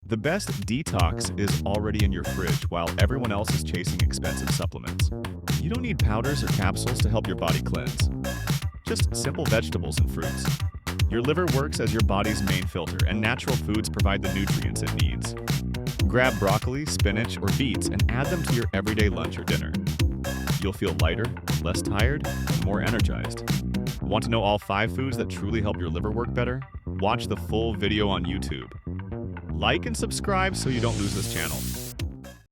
The best detox is already in your fridge while everyone else is chasing expensive supplements. You don't need powders or capsules to help your body cleanse. Just simple vegetables and fruits. Your liver works as your body's main filter, and natural foods provide the nutrients it needs. Grab broccoli, spinach, or beets and add them to your everyday lunch or dinner. You'll feel lighter, less tired, and more energized. Want to know all 5 foods that truly help your liver work better? Watch the full video on YouTube. Like and subscribe so you don't lose this channel.